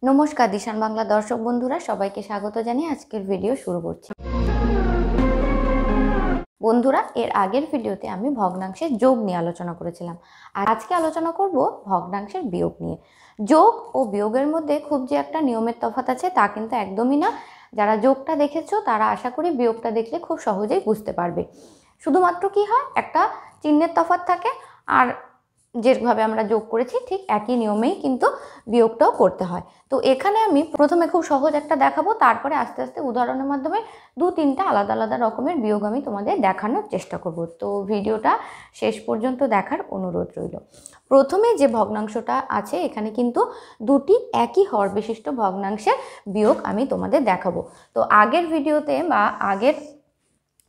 নমস্কার দিশান বাংলা দর্শক বন্ধুরা, সবাইকে স্বাগত জানিয়ে আজকের ভিডিও শুরু করছি। বন্ধুরা, এর আগের ভিডিওতে আমি ভগ্নাংশের যোগ নিয়ে আলোচনা করেছিলাম, আর আজকে আলোচনা করব ভগ্নাংশের বিয়োগ নিয়ে। যোগ ও বিয়োগের মধ্যে খুব যে একটা নিয়মের তফাৎ আছে তা কিন্তু একদমই না। যারা যোগটা দেখেছো তারা আশা করি বিয়োগটা দেখলে খুব সহজেই বুঝতে পারবে। শুধুমাত্র কি হয়, একটা চিহ্নের তফাৎ থাকে, আর যেভাবে আমরা যোগ করেছি ঠিক একই নিয়মেই কিন্তু বিয়োগটাও করতে হয়। তো এখানে আমি প্রথমে খুব সহজ একটা দেখাবো, তারপরে আস্তে আস্তে উদাহরণের মাধ্যমে দু তিনটা আলাদা আলাদা রকমের বিয়োগ আমি তোমাদের দেখানোর চেষ্টা করব। তো ভিডিওটা শেষ পর্যন্ত দেখার অনুরোধ রইল। প্রথমে যে ভগ্নাংশটা আছে এখানে কিন্তু দুটি একই হর বিশিষ্ট ভগ্নাংশের বিয়োগ আমি তোমাদের দেখাবো। তো আগের ভিডিওতে বা আগের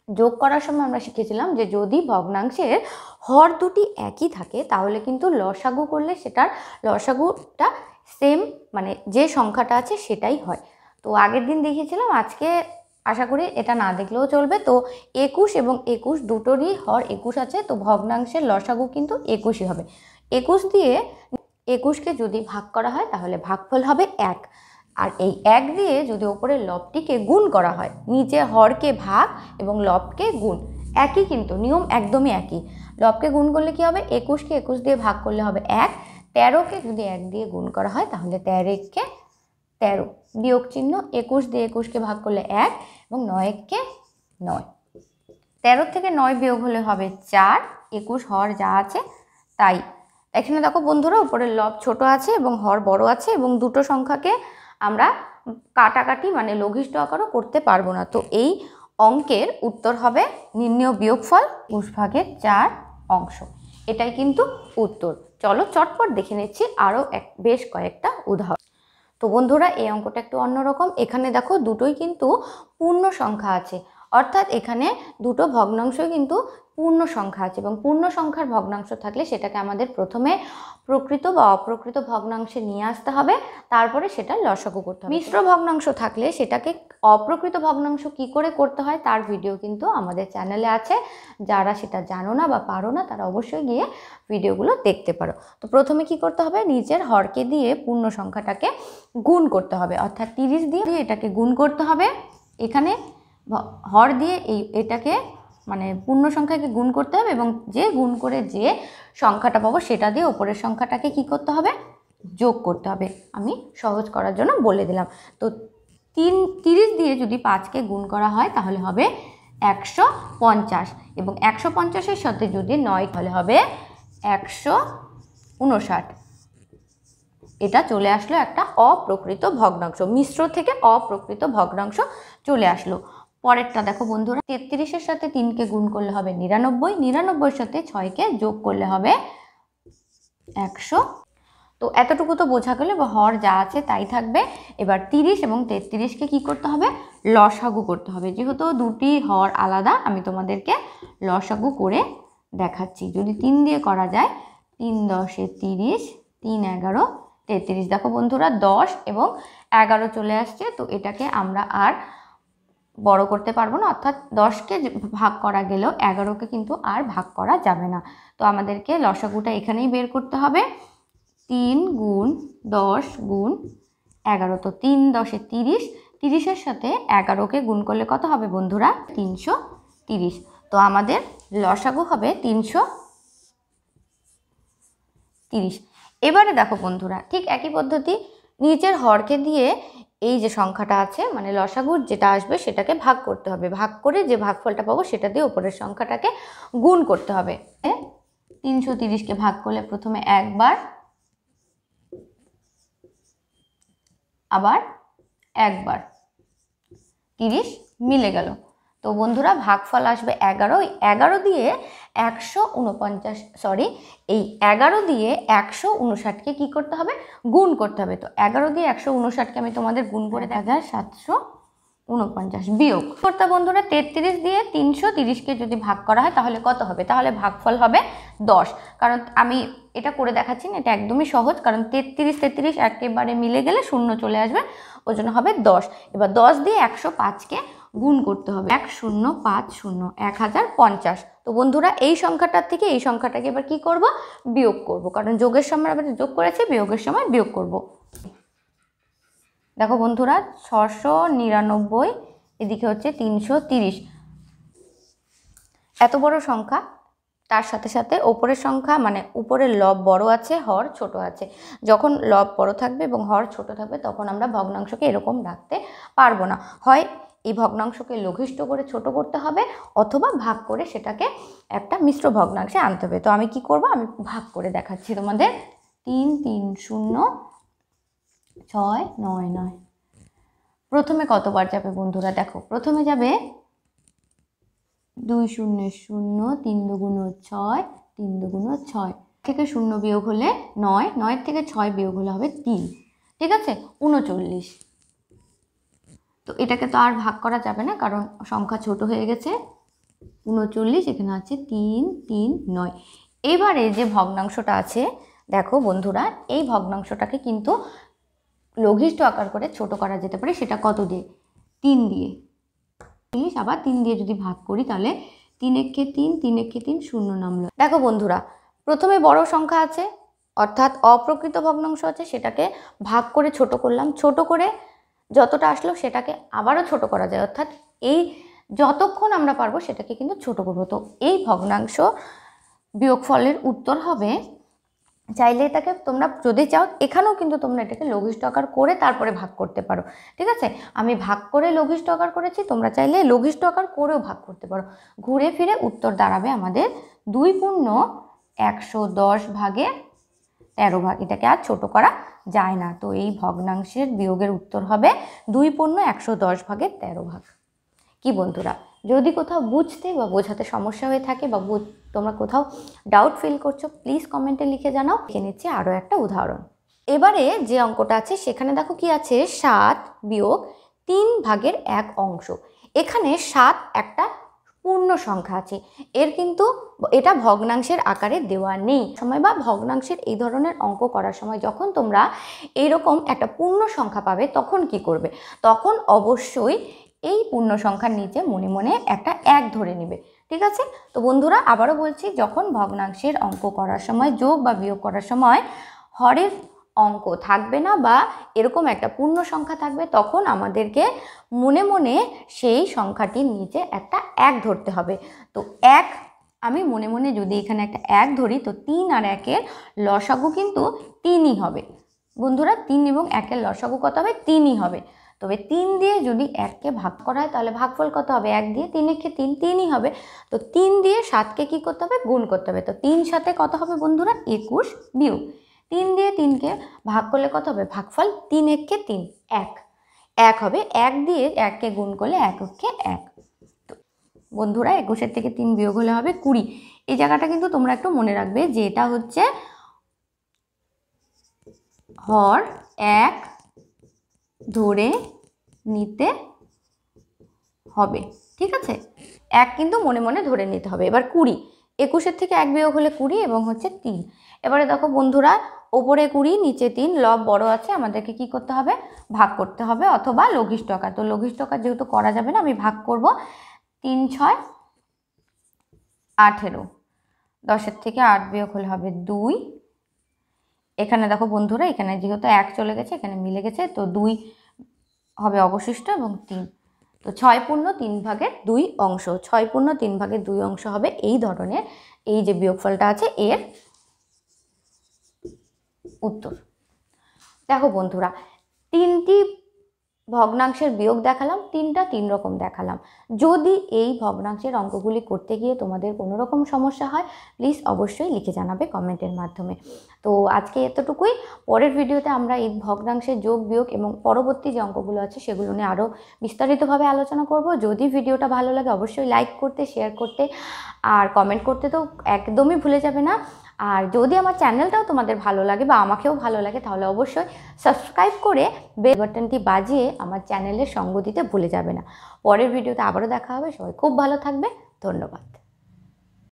যোগ করার সময় আমরা শিখেছিলাম যে যদি ভগ্নাংশের হর দুটি একই থাকে তাহলে কিন্তু লসাগু করলে সেটার লসাগুটা সেম, মানে যে সংখ্যাটা আছে সেটাই হয়। তো আগের দিন দেখিয়েছিলাম, আজকে আশা করি এটা না দেখলেও চলবে। তো 21 এবং 21 দুটোরই হর 21 আছে, তো ভগ্নাংশের লসাগু কিন্তু 21ই হবে। 21 দিয়ে 21কে যদি ভাগ করা হয় তাহলে ভাগফল হবে 1। আর এই 1 দিয়ে যদি ওপরের লবটিকে গুণ করা হয়, নিচে হরকে ভাগ এবং লবকে গুণ, একই কিন্তু নিয়ম একদমই একই। লবকে গুণ করলে কি হবে, 21কে 21 দিয়ে ভাগ করলে হবে 1। 13কে যদি 1 দিয়ে গুণ করা হয় তাহলে 13কে 13, বিয়োগ চিহ্ন, 21 দিয়ে 21কে ভাগ করলে 1 এবং 9কে 9। 13 থেকে 9 বিয়োগ হলে হবে 4। 21 হর যা আছে তাই। এখানে দেখো বন্ধুরা, উপরের লব ছোট আছে এবং হর বড় আছে, এবং দুটো সংখ্যাকে আমরা কাটাকাটি মানে লঘিষ্ঠ আকারও করতে পারবো না। তো এই অঙ্কের উত্তর হবে নির্ণেয় বিয়োগফল 21 ভাগের 4 অংশ। এটাই কিন্তু উত্তর। চলো চটপট দেখে নিচ্ছি আরও বেশ কয়েকটা উদাহরণ। তো বন্ধুরা, এই অঙ্কটা একটু অন্যরকম। এখানে দেখো দুটোই কিন্তু পূর্ণ সংখ্যা আছে, অর্থাৎ এখানে দুটো ভগ্নাংশই কিন্তু পূর্ণ সংখ্যা আছে, এবং পূর্ণ সংখ্যার ভগ্নাংশ থাকলে সেটাকে আমাদের প্রথমে প্রকৃত বা অপ্রকৃত ভগ্নাংশে নিয়ে আসতে হবে, তারপরে সেটা লসাগু করতে হবে। মিশ্র ভগ্নাংশ থাকলে সেটাকে অপ্রকৃত ভগ্নাংশ কি করে করতে হয় তার ভিডিও কিন্তু আমাদের চ্যানেলে আছে। যারা সেটা জানো না বা পারো না তারা অবশ্যই গিয়ে ভিডিওগুলো দেখতে পারো। তো প্রথমে কি করতে হবে, নিজের হরকে দিয়ে পূর্ণ সংখ্যাটাকে গুণ করতে হবে, অর্থাৎ 30 দিয়ে এটাকে গুণ করতে হবে। এখানে হর দিয়ে এটাকে মানে পূর্ণ সংখ্যাকে গুণ করতে হবে, এবং যে গুণ করে যে সংখ্যাটা পাবো সেটা দিয়ে ওপরের সংখ্যাটাকে কি করতে হবে, যোগ করতে হবে। আমি সহজ করার জন্য বলে দিলাম। তো 30 দিয়ে যদি 5কে গুণ করা হয় তাহলে হবে 150, এবং 150-এর সাথে যদি 9 তাহলে হবে 159। এটা চলে আসলো একটা অপ্রকৃত ভগ্নাংশ, মিশ্র থেকে অপ্রকৃত ভগ্নাংশ চলে আসলো। পরেরটা দেখো বন্ধুরা, 33-এর সাথে 3কে গুণ করলে হবে 99, 99-এর সাথে 6কে যোগ করলে হবে 100। তো এতটুকু তো বোঝা গেল, বা হর যা আছে তাই থাকবে। এবার 30 এবং 33কে কি করতে হবে, লসাগু করতে হবে। যেহেতু দুটি হর আলাদা, আমি তোমাদেরকে লসাগু করে দেখাচ্ছি। যদি 3 দিয়ে করা যায়, 3 10 30, 3 11 33। দেখো বন্ধুরা, 10 এবং 11 চলে আসছে, তো এটাকে আমরা আর বড় করতে পারবো না, অর্থাৎ 10কে ভাগ করা গেলেও 11কে কিন্তু আর ভাগ করা যাবে না। তো আমাদেরকে লসাগুটা এখানেই বের করতে হবে। 3 গুণ 10 গুণ 11, তো 3 10 30, 30-এর সাথে 11কে গুণ করলে কত হবে বন্ধুরা, 330। তো আমাদের লসাগু হবে 330। এবারে দেখো বন্ধুরা, ঠিক একই পদ্ধতি, নিচের হরকে দিয়ে এই যে সংখ্যাটা আছে মানে লসাগুর যেটা আসবে সেটাকে ভাগ করতে হবে। ভাগ করে যে ভাগফলটা পাবো সেটা দিয়ে উপরের সংখ্যাটাকে গুণ করতে হবে। 330কে ভাগ করলে প্রথমে একবার, আবার একবার, 30 মিলে গেল। তো বন্ধুরা, ভাগফল আসবে 11। 11 দিয়ে 149, এই 11 দিয়ে 159কে কি করতে হবে, গুণ করতে হবে। তো 11 দিয়ে 159কে আমি তোমাদের গুণ করে 1749 বিয়োগ করতে বন্ধুরা, 33 দিয়ে 330কে যদি ভাগ করা হয় তাহলে কত হবে, তাহলে ভাগফল হবে 10। কারণ আমি এটা করে দেখাচ্ছি না, এটা একদমই সহজ, কারণ 33 একেবারে মিলে গেলে শূন্য চলে আসবে, ওই জন্য হবে 10। এবার 10 দিয়ে 105কে গুণ করতে হবে, 1050, 1050। তো বন্ধুরা, এই সংখ্যাটার থেকে এই সংখ্যাটাকে এবার কি করব, বিয়োগ করব, কারণ যোগের সময় আবার যোগ করেছি, বিয়োগের সময় বিয়োগ করব। দেখো বন্ধুরা 699, এদিকে হচ্ছে 330। এত বড় সংখ্যা, তার সাথে সাথে ওপরের সংখ্যা মানে উপরের লব বড় আছে, হর ছোট আছে। যখন লব বড় থাকবে এবং হর ছোট থাকবে তখন আমরা ভগ্নাংশকে এরকম রাখতে পারবো না। হয় এই ভগ্নাংশকে লঘিষ্ঠ করে ছোট করতে হবে, অথবা ভাগ করে সেটাকে একটা মিশ্র ভগ্নাংশে আনতে হবে। তো আমি কি করব, আমি ভাগ করে দেখাচ্ছি তোমাদের। 3 3 0 6 9 9। প্রথমে কতবার যাবে বন্ধুরা? দেখো প্রথমে যাবে 2 0 0, 3 2 6, 3 2 6 থেকে 0 বিয়োগ হলে 9, 9 থেকে 6 বিয়োগ হলে হবে 3, ঠিক আছে, 39। তো এটাকে তো আর ভাগ করা যাবে না, কারণ সংখ্যা ছোট হয়ে গেছে। 39, এখানে আছে 3 3 9। এবারে যে ভগ্নাংশটা আছে, দেখো বন্ধুরা, এই ভগ্নাংশটাকে কিন্তু লঘিষ্ঠ আকার করে ছোট করা যেতে পারে। সেটা কত দিয়ে? 3 দিয়ে। আবার 3 দিয়ে যদি ভাগ করি তাহলে 3 একে 3, 3 একে 3, 0 নামলো। দেখো বন্ধুরা, প্রথমে বড় সংখ্যা আছে অর্থাৎ অপ্রকৃত ভগ্নাংশ আছে, সেটাকে ভাগ করে ছোট করলাম। ছোট করে যতটা আসলো সেটাকে আবারও ছোট করা যায়, অর্থাৎ এই যতক্ষণ আমরা পারবো সেটাকে কিন্তু ছোট করবো। তো এই ভগ্নাংশ বিয়োগফলের উত্তর হবে, চাইলে এটাকে তোমরা যদি চাও এখানেও কিন্তু তোমরা এটাকে লঘিষ্ঠ আকার করে তারপরে ভাগ করতে পারো, ঠিক আছে। আমি ভাগ করে লঘিষ্ঠ আকার করেছি, তোমরা চাইলে লঘিষ্ঠ আকার করেও ভাগ করতে পারো। ঘুরে ফিরে উত্তর দাঁড়াবে আমাদের 2 পূর্ণ 110 ভাগে 13 ভাগ। এটাকে আর ছোট করা যায় না। তো এই ভগ্নাংশের বিয়োগের উত্তর হবে 2 পূর্ণ 110 ভাগে 13 ভাগ। কি বন্ধুরা, যদি কোথাও বুঝতে বা বোঝাতে সমস্যা হয়ে থাকে বা তোমরা কোথাও ডাউট ফিল করছো, প্লিজ কমেন্টে লিখে জানাও। লিখে নিচ্ছি আরও একটা উদাহরণ। এবারে যে অঙ্কটা আছে সেখানে দেখো কি আছে, 7 বিয়োগ 3 ভাগের 1 অংশ। এখানে 7 একটা পূর্ণ সংখ্যা আছে, এর কিন্তু এটা ভগ্নাংশের আকারে দেওয়া নেই। সময় বা ভগ্নাংশের এই ধরনের অঙ্ক করার সময় যখন তোমরা এইরকম একটা পূর্ণ সংখ্যা পাবে তখন কি করবে? তখন অবশ্যই এই পূর্ণ সংখ্যার নিচে মনে মনে একটা 1 ধরে নেবে, ঠিক আছে। তো বন্ধুরা আবারও বলছি, যখন ভগ্নাংশের অঙ্ক করার সময়, যোগ বা বিয়োগ করার সময় হরের অঙ্ক থাকবে না বা এরকম একটা পূর্ণ সংখ্যা থাকবে, তখন আমাদেরকে মনে মনে সেই সংখ্যাটির নিচে একটা 1 ধরতে হবে। তো 1 আমি মনে মনে যদি এখানে একটা 1 ধরি, তো 3 আর 1-এর লসাগু কিন্তু 3ই হবে। বন্ধুরা 3 এবং 1-এর লসাগু কত হবে? 3ই হবে। তবে 3 দিয়ে যদি 1-কে ভাগ করা হয় তাহলে ভাগফল কত হবে? 1 দিয়ে 3 একে 3, 3ই হবে। তো 3 দিয়ে 7-কে কী করতে হবে? গুণ করতে হবে। তো 3 সাথে কত হবে বন্ধুরা? 21 বিয়োগ 3 দিয়ে 3-কে ভাগ করলে কত হবে? ভাগফল 3 একে 3, 1 1 হবে। 1 দিয়ে 1-কে গুণ করলে 1 একে 1। তো বন্ধুরা 21-এর থেকে 3 বিয়োগ হলে হবে 20। এই জায়গাটা কিন্তু তোমরা একটু মনে রাখবে যে এটা হচ্ছে হর 1 ধরে নিতে হবে, ঠিক আছে। 1 কিন্তু মনে মনে ধরে নিতে হবে। এবার 20, 21-এর থেকে 1 বিয়োগ হলে 20 এবং হচ্ছে 3। এবারে দেখো বন্ধুরা, ওপরে 20 নিচে 3, লব বড় আছে, আমাদেরকে কি করতে হবে? ভাগ করতে হবে, অথবা লঘিষ্ঠ আকার। তো লঘিষ্ঠ আকার যেহেতু করা যাবে না, আমি ভাগ করব। 3 6 18, 10-এর থেকে 8 বিয়োগ হলে হবে 2। এখানে দেখো বন্ধুরা, এখানে যেহেতু 1 চলে গেছে, এখানে মিলে গেছে, তো 2 হবে অবশিষ্ট এবং 3। তো 6 পূর্ণ 3 ভাগের 2 অংশ, 6 পূর্ণ 3 ভাগের 2 অংশ হবে এই ধরনের এই যে বিয়োগফলটা আছে এর উত্তর। দেখো বন্ধুরা, 3টি ভগ্নাংশের বিয়োগ দেখালাম, 3টা 3 রকম দেখালাম। যদি এই ভগ্নাংশের অঙ্কগুলি করতে গিয়ে তোমাদের কোনো রকম সমস্যা হয়, প্লিজ অবশ্যই লিখে জানাবে কমেন্টের মাধ্যমে। তো আজকে এতটুকুই। পরের ভিডিওতে আমরা এই ভগ্নাংশের যোগ বিয়োগ এবং পরবর্তী যে অঙ্কগুলো আছে সেগুলো নিয়ে আরও বিস্তারিতভাবে আলোচনা করব। যদি ভিডিওটা ভালো লাগে অবশ্যই লাইক করতে, শেয়ার করতে আর কমেন্ট করতে তো একদমই ভুলে যাবে না। আর যদি আমার চ্যানেলটাও তোমাদের ভালো লাগে বা আমাকেও ভালো লাগে, তাহলে অবশ্যই সাবস্ক্রাইব করে বেল বাটনটি বাজিয়ে আমার চ্যানেলের সঙ্গ দিতে ভুলে যাবে না। পরের ভিডিওতে আবারও দেখা হবে। সবাই খুব ভালো থাকবে। ধন্যবাদ।